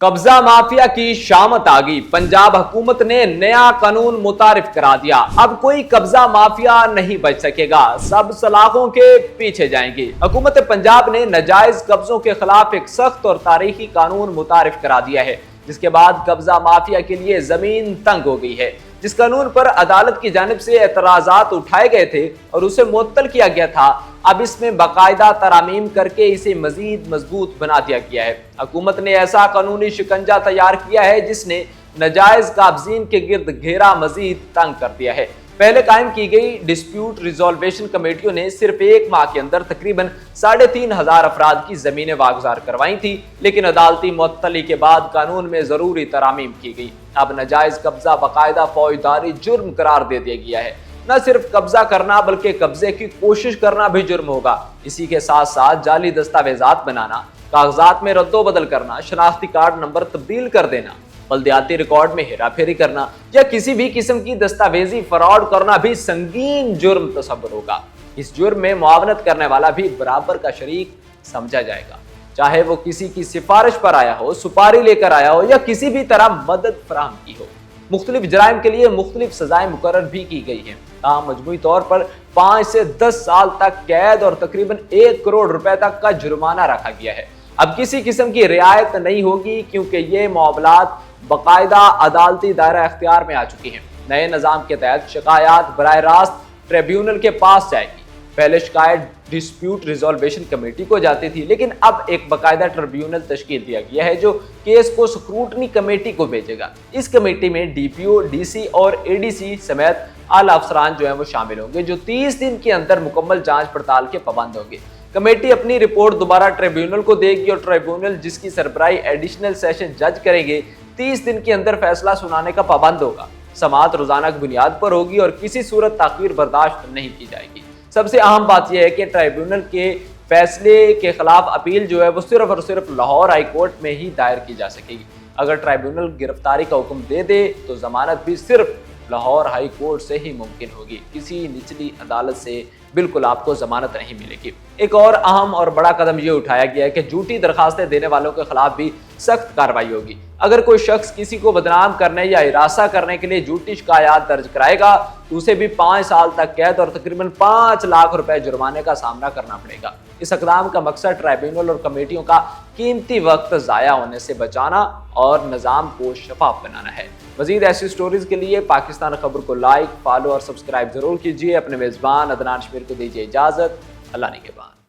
कब्जा माफिया की शामत आ गई। पंजाब हुकूमत ने नया कानून मुतारिफ करा दिया। अब कोई कब्जा माफिया नहीं बच सकेगा, सब सलाखों के पीछे जाएंगे। हुकूमत पंजाब ने नाजायज कब्जों के खिलाफ एक सख्त और तारीखी कानून मुतारिफ करा दिया है, जिसके बाद कब्जा माफिया के लिए जमीन तंग हो गई है। जिस कानून पर अदालत की जानिब से एतराजात उठाए गए थे और उसे मुअत्तल किया गया था, अब इसमें बाकायदा तरामीम करके इसे मजीद मजबूत बना दिया गया है। हुकूमत ने ऐसा कानूनी शिकंजा तैयार किया है जिसने नाजायज काबजीन के गिर्द घेरा मजीद तंग कर दिया है। पहले कायम की गई डिस्प्यूट रिजोल्वेशन कमेटियों ने सिर्फ एक माह के अंदर तकरीबन 3,500 अफराद की जमीनें वागुजार करवाई थी, लेकिन अदालती मुअत्तली के बाद कानून में जरूरी तरामीम की गई। अब नाजायज कब्जा बाकायदा फौजदारी जुर्म करार दे दिया गया है। न सिर्फ कब्जा करना बल्कि कब्जे की कोशिश करना भी जुर्म होगा। इसी के साथ साथ जाली दस्तावेजात बनाना, कागजात में रद्दोबदल करना, शनाख्ती कार्ड नंबर तब्दील कर देना, बल्दियाती रिकॉर्ड में हेराफेरी करना या किसी भी किस्म की दस्तावेजी फ्रॉड करना भी संगीन जुर्म तस्वर होगा। इस जुर्म में मुआवनत करने वाला भी बराबर का शरीक समझा जाएगा, चाहे वो किसी की सिफारिश पर आया हो, सुपारी लेकर आया हो या किसी भी तरह मदद फराहम की हो। मुख्तलिफ जराइम के लिए मुख्तलिफ सजाएं मुकर्रर भी की गई हैं। मजमूई तौर पर 5 से 10 साल तक कैद और तकरीबन 1 करोड़ रुपए तक का जुर्माना रखा गया है। अब किसी किस्म की रियायत नहीं होगी, क्योंकि ये मामलात बाकायदा अदालती दायरा इख्तियार में आ चुकी हैं। नए निज़ाम के तहत शिकायत बराह रास्त ट्रिब्यूनल के पास जाएगी। पहले शिकायत डिस्प्यूट रिजोल्वेशन कमेटी को जाती थी, लेकिन अब एक बाकायदा ट्रिब्यूनल तश्कील दिया गया है जो केस को स्क्रूटनी कमेटी को भेजेगा। इस कमेटी में डीपीओ, डीसी और एडीसी समेत आला अफसरान जो है वो शामिल होंगे, जो 30 दिन के अंदर मुकम्मल जांच पड़ताल के पाबंद होंगे। कमेटी अपनी रिपोर्ट दोबारा ट्रिब्यूनल को देगी और ट्रिब्यूनल, जिसकी सरबराही एडिशनल सेशन जज करेंगे, 30 दिन के अंदर फैसला सुनाने का पाबंद होगा। समाअत रोजाना की बुनियाद पर होगी और किसी सूरत ताखीर बर्दाश्त नहीं की जाएगी। सबसे अहम बात यह है कि ट्रिब्यूनल के फैसले के खिलाफ अपील जो है वो सिर्फ और सिर्फ लाहौर हाई कोर्ट में ही दायर की जा सकेगी। अगर ट्रिब्यूनल गिरफ्तारी का हुक्म दे दे तो जमानत भी सिर्फ लाहौर हाई कोर्ट से ही मुमकिन होगी, किसी निचली अदालत से बिल्कुल आपको जमानत नहीं मिलेगी। एक और अहम और बड़ा कदम ये उठाया गया है कि झूठी दरखास्तें देने वालों के खिलाफ भी सख्त कार्रवाई होगी। अगर कोई शख्स किसी को बदनाम करने या हिरासा करने के लिए झूठी शिकायत दर्ज कराएगा तो उसे भी 5 साल तक कैद और तकरीबन 5 लाख रुपए जुर्माने का सामना करना पड़ेगा। इस इक़दाम का मकसद ट्रिब्यूनल और कमेटियों का कीमती वक्त ज़ाया होने से बचाना और निज़ाम को शफाफ बनाना है। मज़ीद ऐसी स्टोरीज के लिए पाकिस्तान खबर को लाइक, फॉलो और सब्सक्राइब जरूर कीजिए। अपने मेज़बान अदनान शमीर को दीजिए इजाज़त। अल्लाह निगहबान।